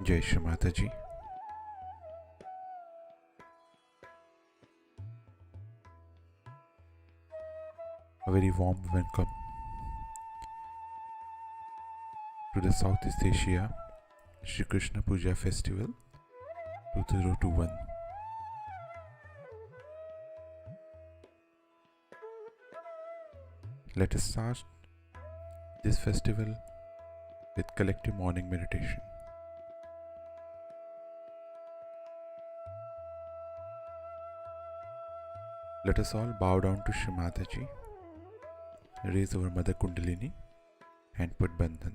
Jai Shri Mataji. A very warm welcome to the Southeast Asia Shri Krishna Puja Festival 2021. Let us start this festival with collective morning meditation. Let us all bow down to Shri Mataji, raise our Mother Kundalini and put Bandhan.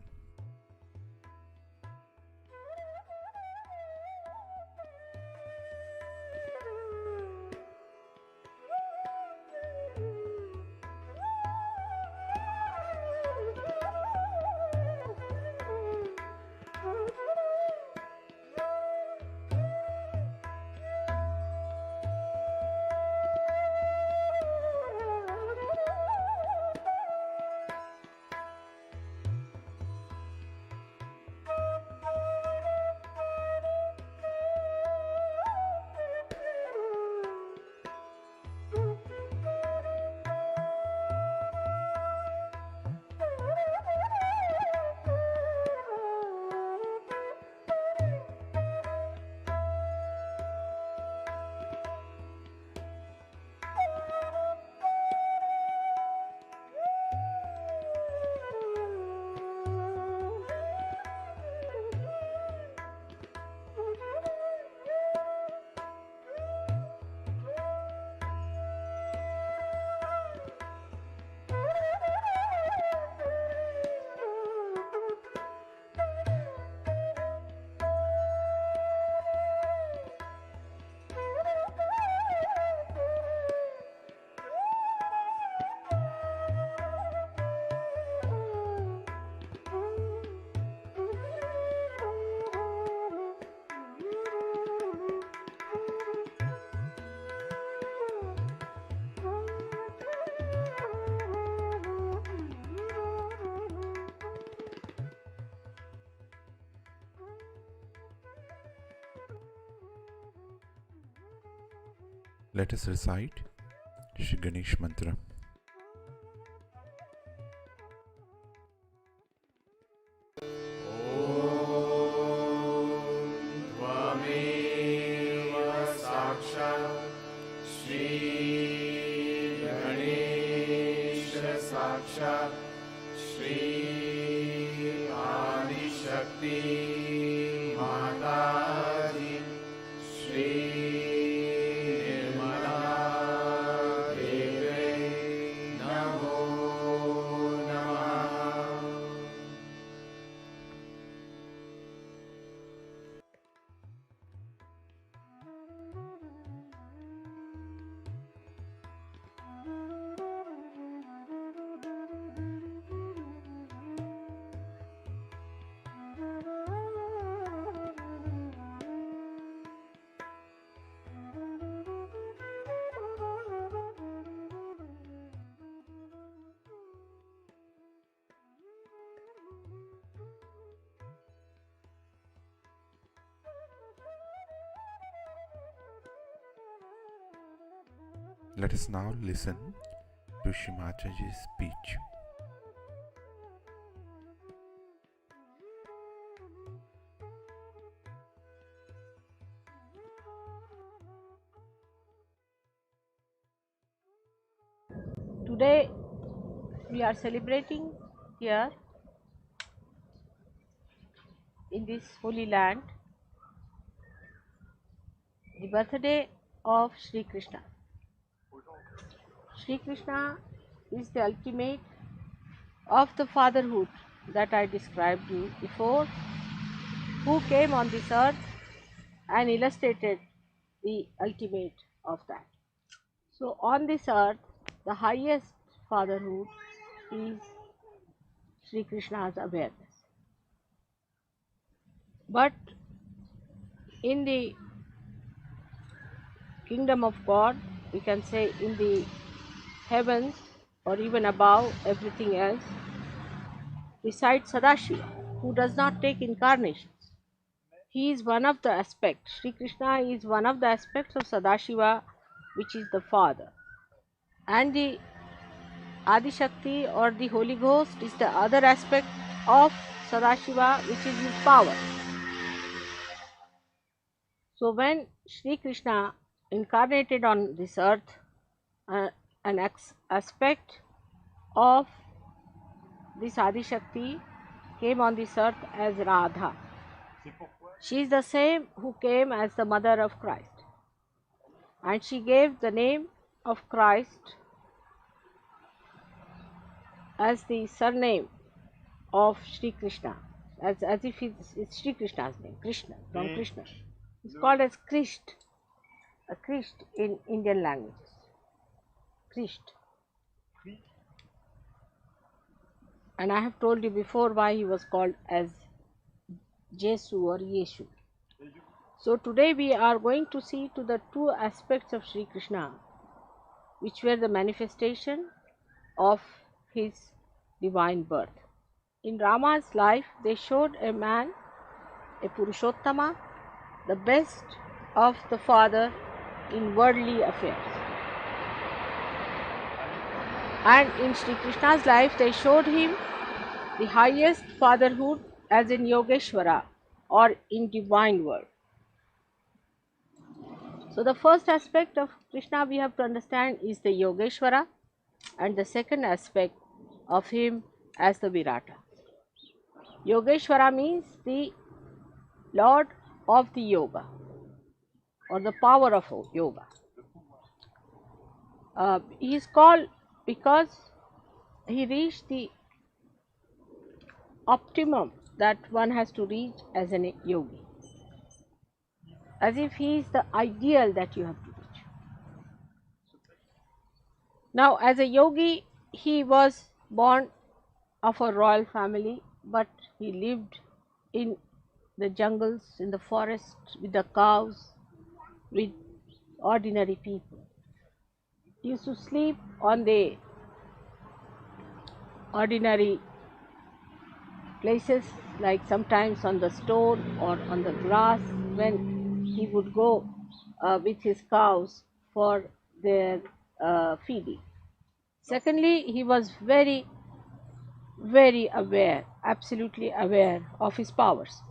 Let us recite Shri Ganesh Mantra. साक्षात् श्री आदिशक्ति माताजी श्री निर्मला देवे नमो नमः। Let us now listen to Shri Mataji's speech. Today we are celebrating here in this holy land the birthday of Sri Krishna. Sri Krishna is the ultimate of the fatherhood that I described you before, who came on this earth and illustrated the ultimate of that. So on this earth, the highest fatherhood is Sri Krishna's awareness. But in the kingdom of God, we can say in the heavens or even above everything else, besides Sadashiva, who does not take incarnations. He is one of the aspects. Sri Krishna is one of the aspects of Sadashiva, which is the Father. And the Adi Shakti or the Holy Ghost is the other aspect of Sadashiva, which is his power. So when Sri Krishna incarnated on this earth, an aspect of this Adi Shakti came on this earth as Radha. She is the same who came as the mother of Christ, and she gave the name of Christ as the surname of Sri Krishna, as if it's Sri Krishna's name, Krishna, from Krishna. It's called as Krisht, a Krisht in Indian languages. Krisht. And I have told you before why he was called as Jesu or Yeshu. So today we are going to see to the two aspects of Sri Krishna, which were the manifestation of his divine birth. In Rama's life, they showed a man, a Purushottama, the best of the father in worldly affairs. And in Sri Krishna's life, they showed him the highest fatherhood as in Yogeshwara or in divine world. So the first aspect of Krishna we have to understand is the Yogeshwara, and the second aspect of him as the Virata. Yogeshwara means the Lord of the Yoga or the power of Yoga. He is called because he reached the optimum that one has to reach as a yogi, as if he is the ideal that you have to reach. Now, as a yogi, he was born of a royal family, but he lived in the jungles, in the forests, with the cows, with ordinary people. He used to sleep on the ordinary places, like sometimes on the stone or on the grass when he would go with his cows for their feeding. Secondly, he was very, very aware, absolutely aware of his powers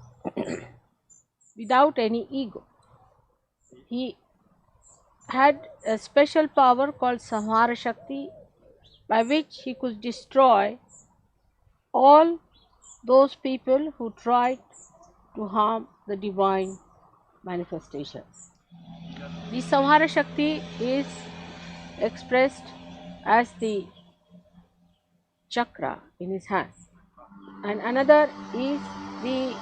without any ego. He had a special power called Samhara Shakti, by which he could destroy all those people who tried to harm the divine manifestations. The Samhara Shakti is expressed as the chakra in his hand, and another is the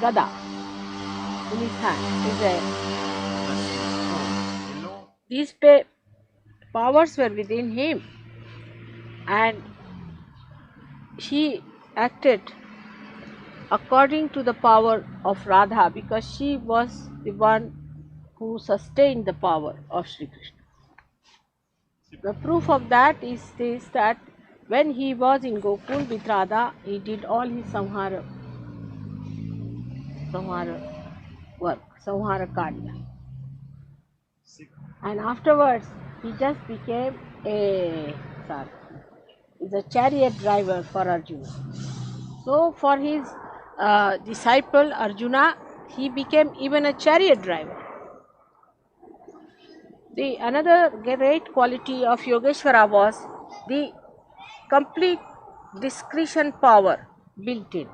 gada in his hand. These powers were within him, and he acted according to the power of Radha, because she was the one who sustained the power of Sri Krishna. The proof of that is this, that when he was in Gokul with Radha, he did all his Samhara work, Samhara Karya. And afterwards, he just became a chariot driver for Arjuna. So for his disciple Arjuna, he became even a chariot driver. The another great quality of Yogeshwara was the complete discretion power built in.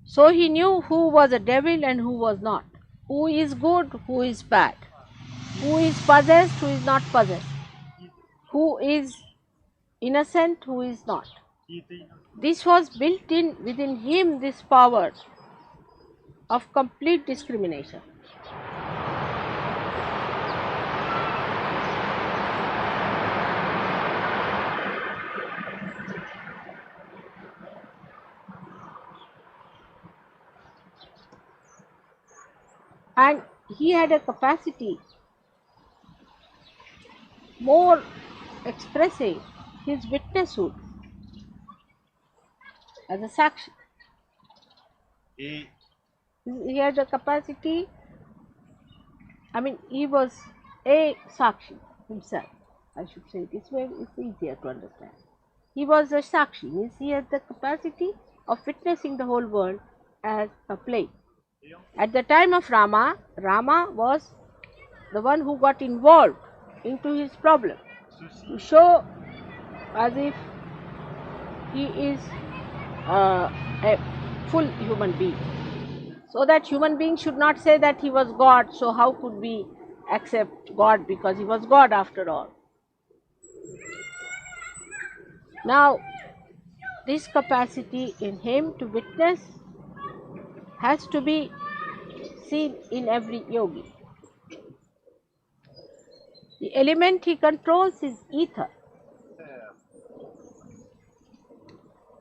So he knew who was a devil and who was not, who is good, who is bad, who is possessed, who is not possessed, who is innocent, who is not. This was built in within him, this power of complete discrimination. And he had a capacity more expressing his witnesshood as a sakshi. He had a capacity, he was a sakshi himself. I should say this way, it's easier to understand. He was a sakshi, means he had the capacity of witnessing the whole world as a play. At the time of Rama, Rama was the one who got involved into his problem to show as if he is a full human being, so that human beings should not say that he was God, so how could we accept God, because he was God after all. Now, this capacity in him to witness has to be seen in every yogi. The element he controls is ether.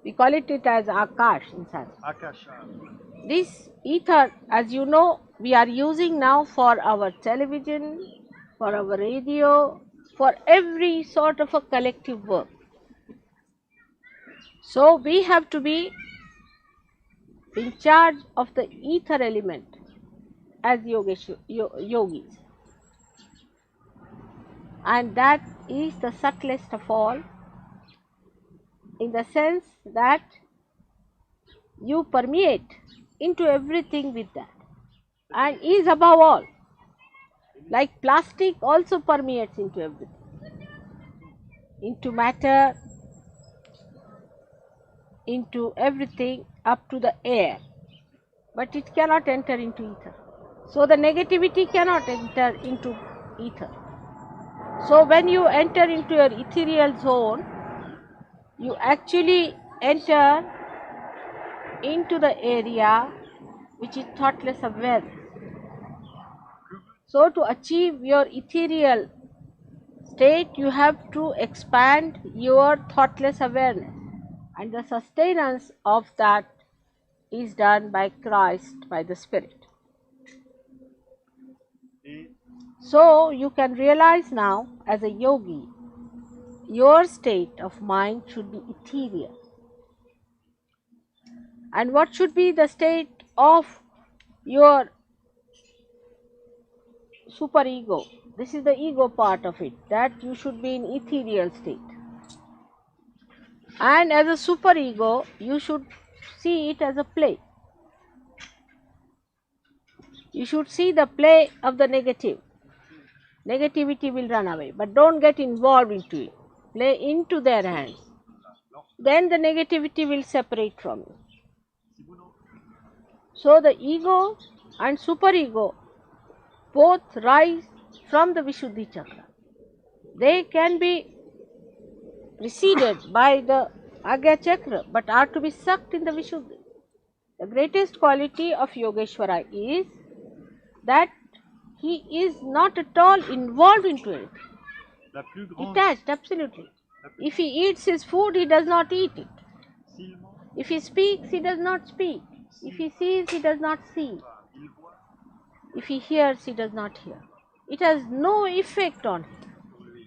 We call it as Akash in Sanskrit. This ether, as you know, we are using now for our television, for our radio, for every sort of a collective work. So we have to be in charge of the ether element as yogis. And that is the subtlest of all, in the sense that you permeate into everything with that, and is above all. Like plastic also permeates into everything, into matter, into everything up to the air, but it cannot enter into ether. So the negativity cannot enter into ether. So when you enter into your ethereal zone, you actually enter into the area which is thoughtless awareness. So to achieve your ethereal state, you have to expand your thoughtless awareness, and the sustenance of that is done by Christ, by the Spirit. So you can realize now, as a yogi, your state of mind should be ethereal. And what should be the state of your superego. This is the ego part of it, that you should be in ethereal state. And as a superego, you should see it as a play. You should see the play of the negative. Negativity will run away, but don't get involved into it. Play into their hands. Then the negativity will separate from you. So the ego and superego both rise from the Vishuddhi chakra. They can be preceded by the Agya chakra, but are to be sucked in the Vishuddhi. The greatest quality of Yogeshwara is that he is not at all involved into it. Detached, absolutely. If he eats his food, he does not eat it. If he speaks, he does not speak. If he sees, he does not see. If he hears, he does not hear. It has no effect on him,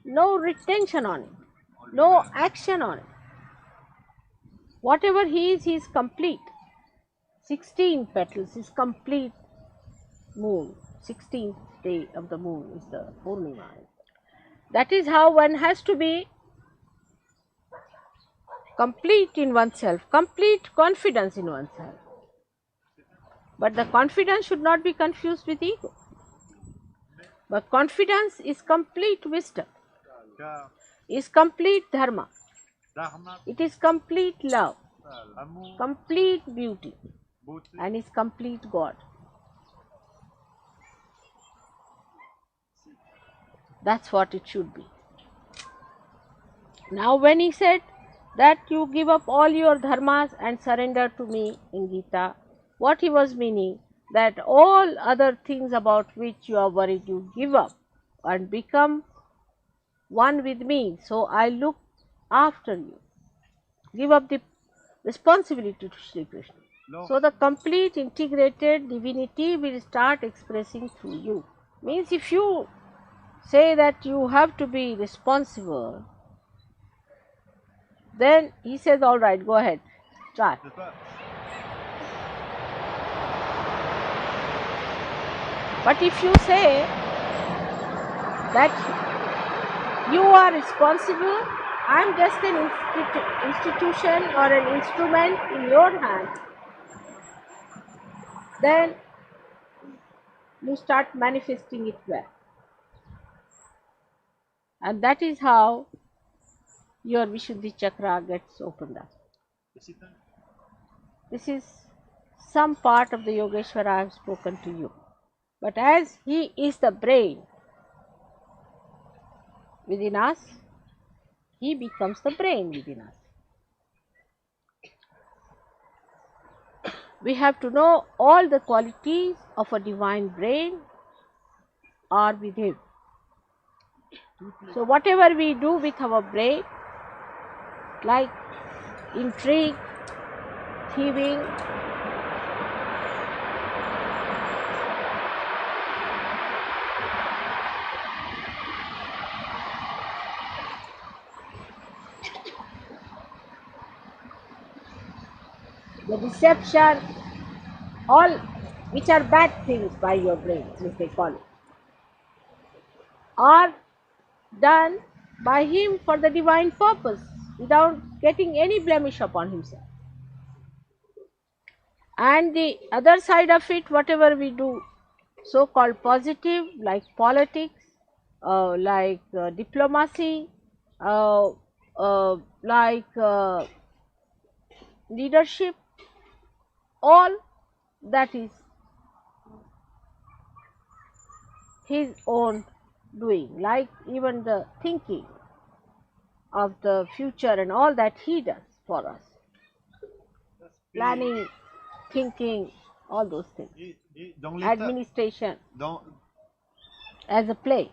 no retention on him, no action on it. Whatever he is complete. 16 petals is complete moon. 16th day of the moon is the Purnima. That is how one has to be complete in oneself, complete confidence in oneself. But the confidence should not be confused with ego. But confidence is complete wisdom, is complete dharma, it is complete love, complete beauty, and is complete God. That's what it should be. Now when he said that you give up all your dharmas and surrender to me in Gita, what he was meaning, that all other things about which you are worried you give up and become one with me, so I look after you. Give up the responsibility to Sri Krishna. So the complete integrated divinity will start expressing through you. Means if you say that you have to be responsible, then he says, all right, go ahead, try. But if you say that you are responsible, I am just an institution or an instrument in your hand, then you start manifesting it well. And that is how your Vishuddhi chakra gets opened up. This is some part of the Yogeshwara I have spoken to you. But as he is the brain within us, he becomes the brain within us. We have to know all the qualities of a divine brain are with him. So whatever we do with our brain, like intrigue, thieving, the deception, all which are bad things by your brain, as they call it, are done by him for the divine purpose without getting any blemish upon himself. And the other side of it, whatever we do, so-called positive, like politics, like diplomacy, like leadership, all that is his own doing, like even the thinking of the future and all that he does for us, planning, thinking, all those things, administration, as a play.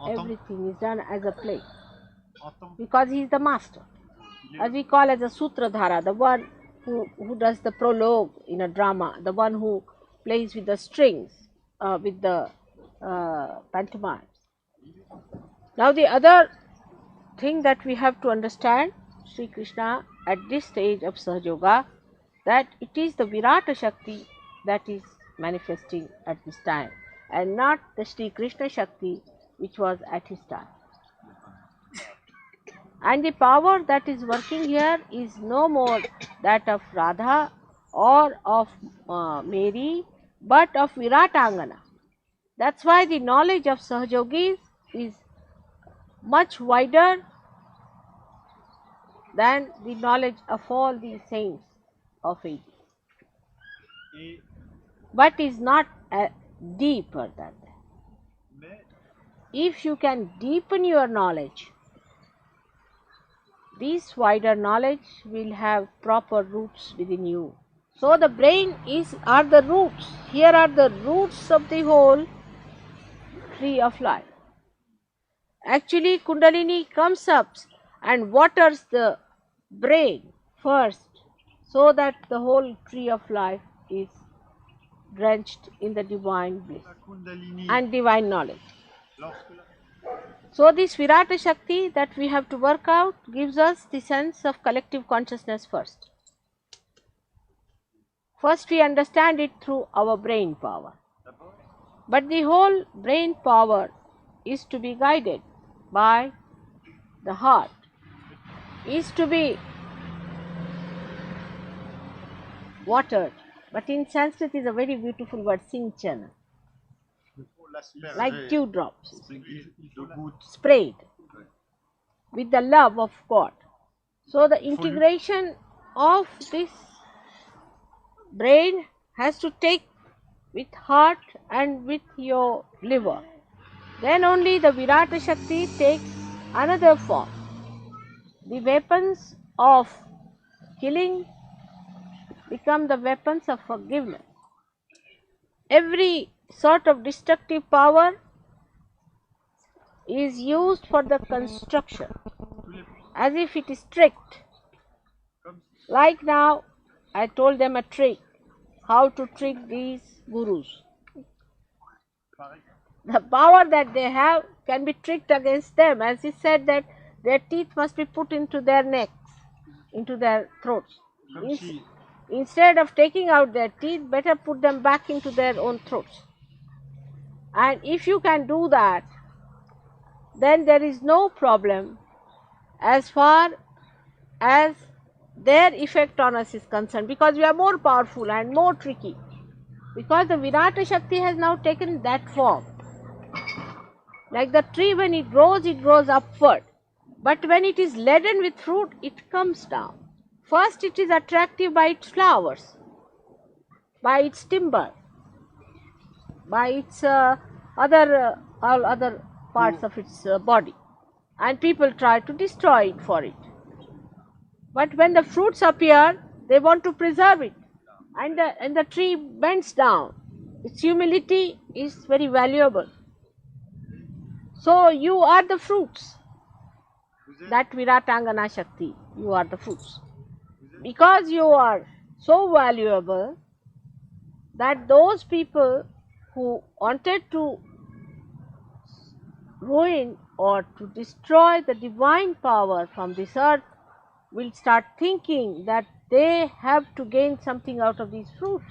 Everything is done as a play because he is the master, as we call as a sutradhara, the one who does the prologue in a drama, the one who plays with the strings, with the pantomimes. Now the other thing that we have to understand, Sri Krishna at this stage of Sahaja Yoga, that it is the Virata Shakti that is manifesting at this time. and not the Sri Krishna Shakti which was at his time. And the power that is working here is no more that of Radha or of Mary, but of Viratangana. That's why the knowledge of Sahajogis is much wider than the knowledge of all the saints of ages, but is not deeper than that. If you can deepen your knowledge, this wider knowledge will have proper roots within you. So the brain are the roots. Here are the roots of the whole tree of life. Actually, Kundalini comes up and waters the brain first, so that the whole tree of life is drenched in the divine bliss and divine knowledge. So this Virata Shakti that we have to work out gives us the sense of collective consciousness first. First we understand it through our brain power. But the whole brain power is to be guided by the heart, is to be watered. But in Sanskrit is a very beautiful word, sinchana, like dewdrops, sprayed with the love of God. So the integration of this brain has to take with heart and with your liver. Then only the Virata Shakti takes another form. The weapons of killing become the weapons of forgiveness. Every sort of destructive power is used for the construction, as if it is tricked. Like now, I told them a trick, how to trick these gurus. The power that they have can be tricked against them, as he said that their teeth must be put into their necks, into their throats. Instead of taking out their teeth, better put them back into their own throats. And if you can do that, then there is no problem as far as their effect on us is concerned, because we are more powerful and more tricky, because the Virata Shakti has now taken that form. Like the tree, when it grows upward, but when it is laden with fruit, it comes down. First it is attractive by its flowers, by its timber, by its all other parts of its body, and people try to destroy it for it. But when the fruits appear, they want to preserve it, and the tree bends down. Its humility is very valuable. So you are the fruits, that Viratangana Shakti, you are the fruits. Because you are so valuable that those people who wanted to ruin or to destroy the divine power from this earth will start thinking that they have to gain something out of these fruits.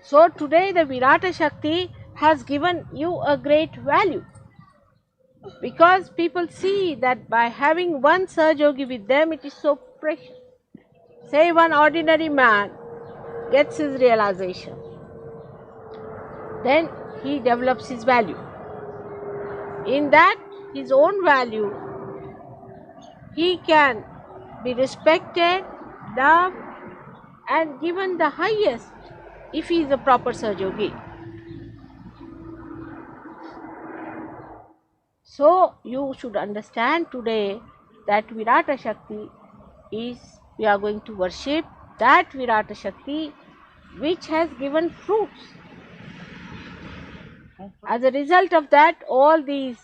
So today the Virata Shakti has given you a great value, because people see that by having one Sahajogi with them, it is so precious. Say one ordinary man gets his realization, then he develops his value. In that, his own value, he can be respected, loved, and given the highest if he is a proper Sahajogi. So you should understand today that Virata Shakti is, we are going to worship that Virata Shakti which has given fruits. As a result of that, all these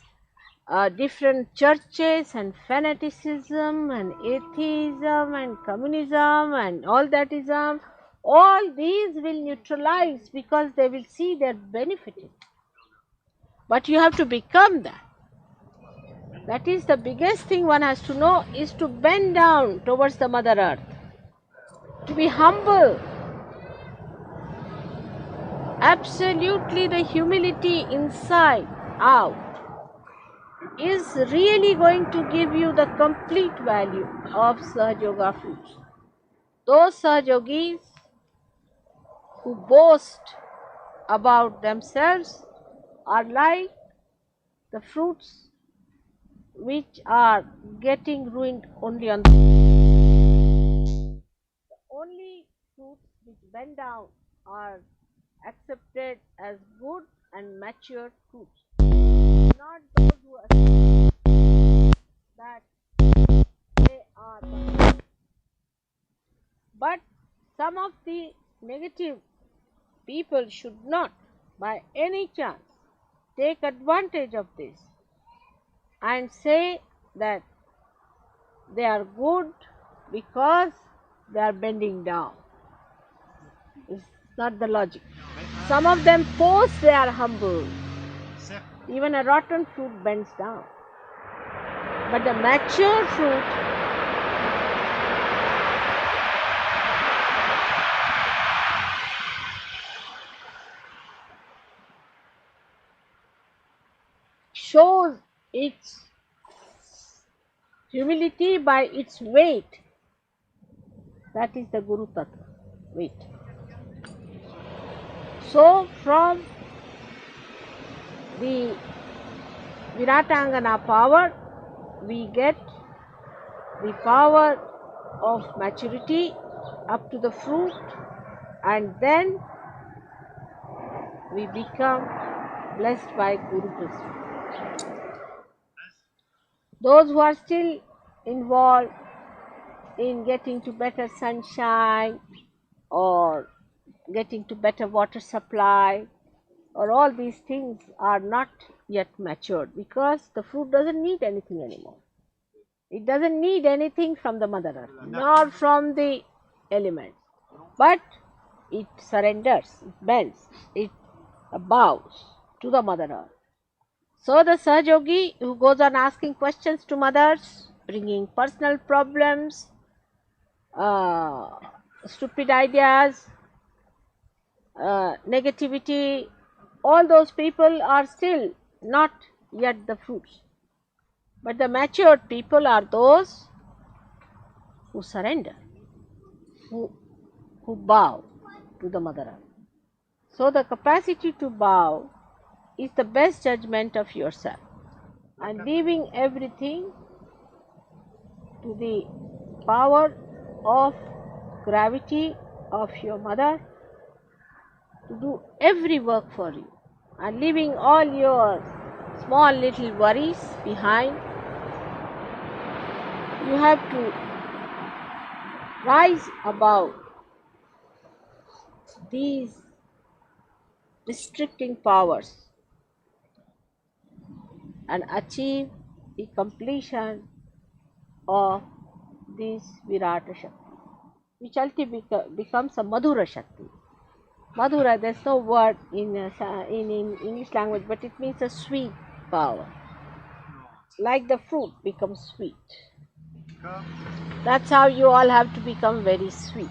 different churches and fanaticism and atheism and communism and all that ism, all these will neutralize, because they will see their benefiting. But you have to become that. That is the biggest thing one has to know, is to bend down towards the Mother Earth, to be humble, absolutely the humility inside out is really going to give you the complete value of Sahaja Yoga fruits. Those Sahaja Yogis who boast about themselves are like the fruits which are getting ruined only on the only fruits which bend down are accepted as good and mature fruits, not those who accept that they are bad. But some of the negative people should not by any chance take advantage of this and say that they are good because they are bending down. It's not the logic. Some of them pose they are humble. Even a rotten fruit bends down. But the mature fruit shows its humility by its weight. That is the Guru Tattva, weight. So from the Viratangana power, we get the power of maturity up to the fruit, and then we become blessed by Guru Prasad. Those who are still involved in getting to better sunshine or getting to better water supply or all these things are not yet matured because the fruit doesn't need anything anymore. It doesn't need anything from the Mother Earth nor from the elements, but it surrenders, it bends, it bows to the Mother Earth. So the Sahajogi who goes on asking questions to mothers, bringing personal problems, stupid ideas, negativity, all those people are still not yet the fruits. But the matured people are those who surrender, who bow to the Mother Earth. So the capacity to bow is the best judgment of yourself, and leaving everything to the power of gravity of your mother to do every work for you, and leaving all your small little worries behind. You have to rise above these restricting powers and achieve the completion of this Virata Shakti, which ultimately becomes a Madhura Shakti. Madhura, there's no word in English language, but it means a sweet power. Like the fruit becomes sweet. That's how you all have to become very sweet.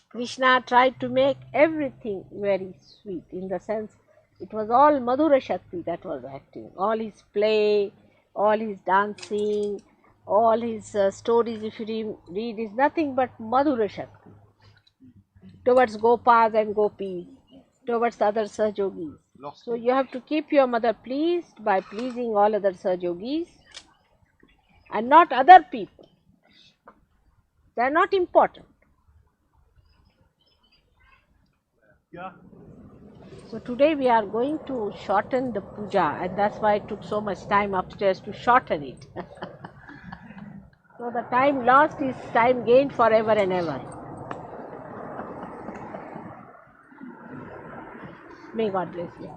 Krishna tried to make everything very sweet, in the sense it was all Madhura Shakti that was acting. All his play, all his dancing, all his stories, if you read, is nothing but Madhura Shakti towards Gopas and Gopis, towards other Sahajogis. So you have to keep your mother pleased by pleasing all other Sahajogis and not other people. They are not important. So today we are going to shorten the puja, and that's why it took so much time upstairs to shorten it. So the time lost is time gained forever and ever. May God bless you.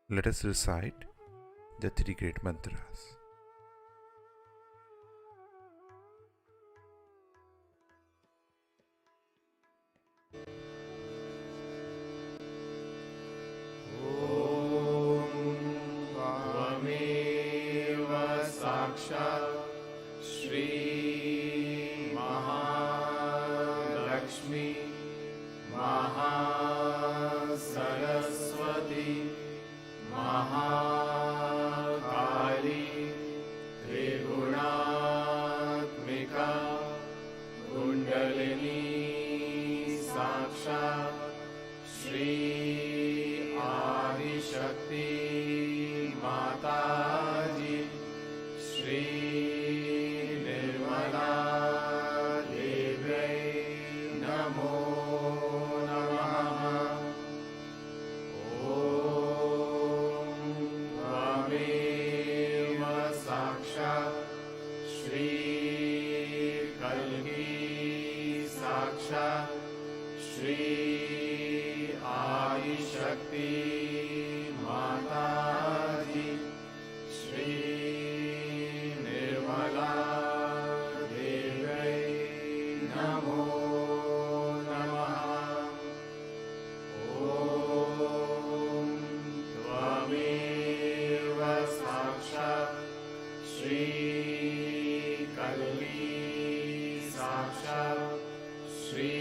Let us recite the three great mantras. त्वमेव साक्षात् श्री महालक्ष्मी महासरस्वती महाकाली त्रिगुणात्मिका कुण्डलिनी साक्षात् श्री आदिशक्ति माताजी श्री निर्मला देव्यै नमो नमः। ॐ त्वमेव साक्षात् श्री कल्की साक्षात् श्री आदिशक्ति माताजी श्री निर्मला देव्यै नमो नमः। ॐ त्वमेव साक्षात् श्री कल्की साक्षात् श्री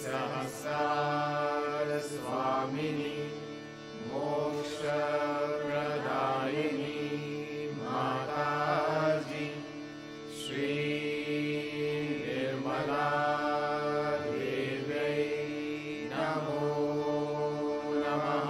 सहस्रार स्वामिनी मोक्षप्रदायिनी माताजी श्री निर्मला देव्यै नमो नमः।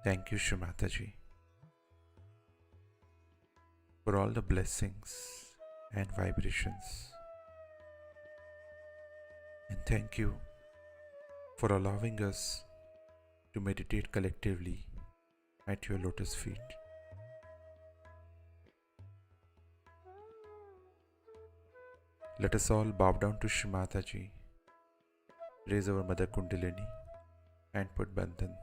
Thank you, Shri Mataji, for all the blessings and vibrations. And thank you for allowing us to meditate collectively at your lotus feet. Let us all bow down to Shri Mataji, raise our Mother Kundalini, and put Bandhan.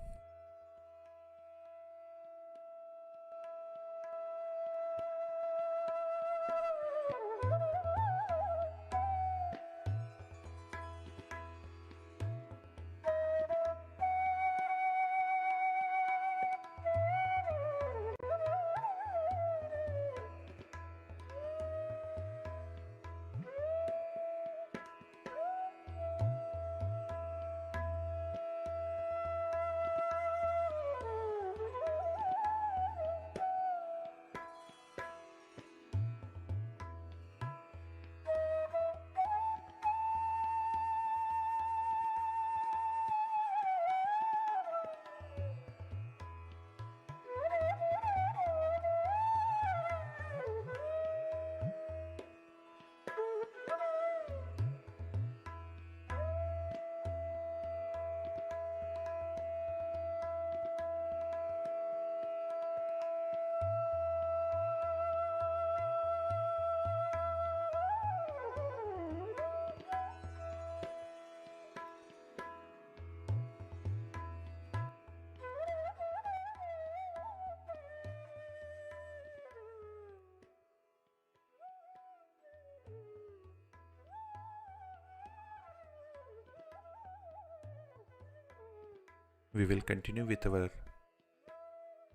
We will continue with our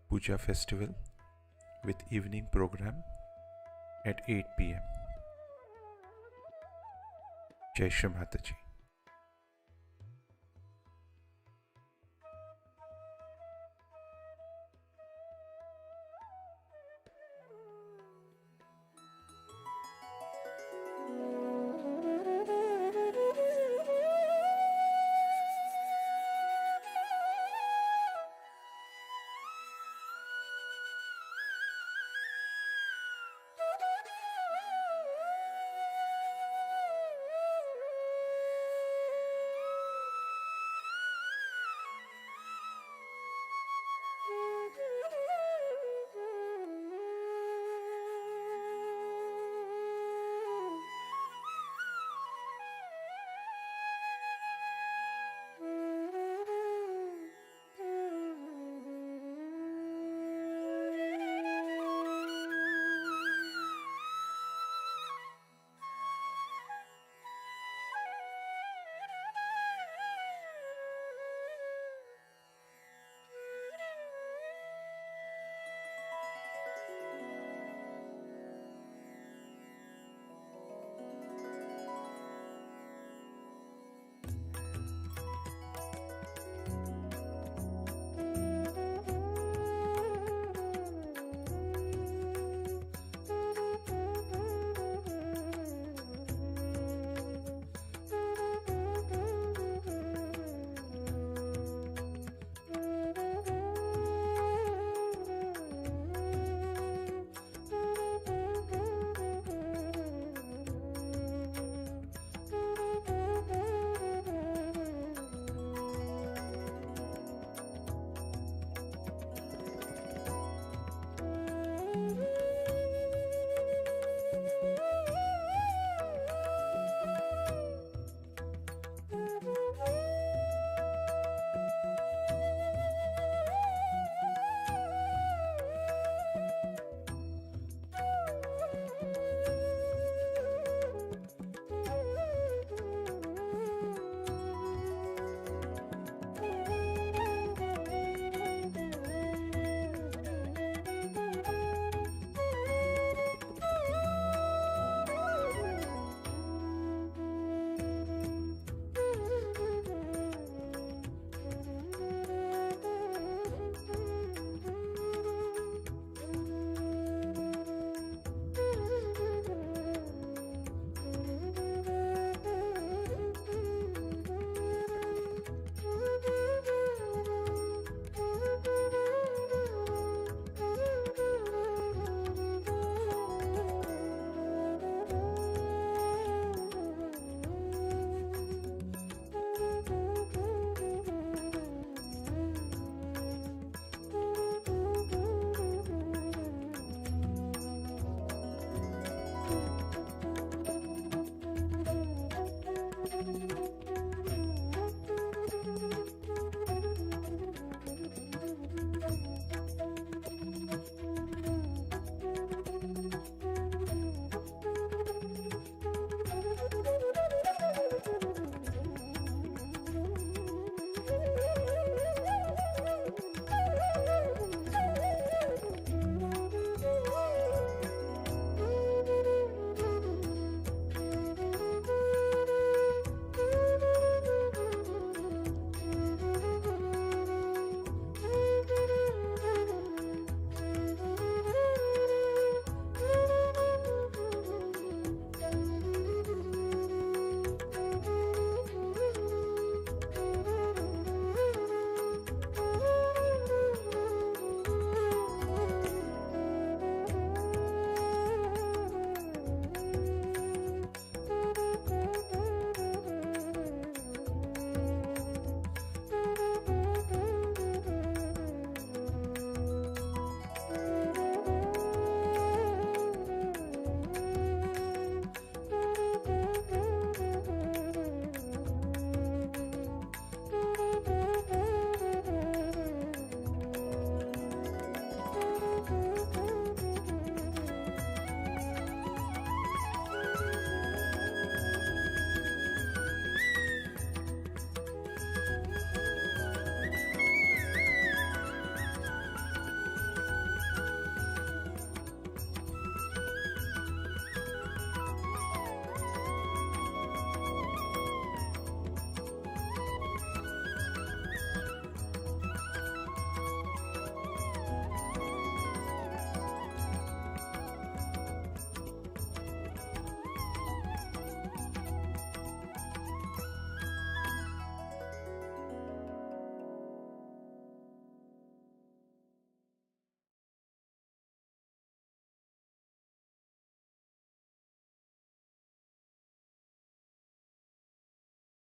Puja festival with evening program at 8 p.m. Jai Shri Mataji.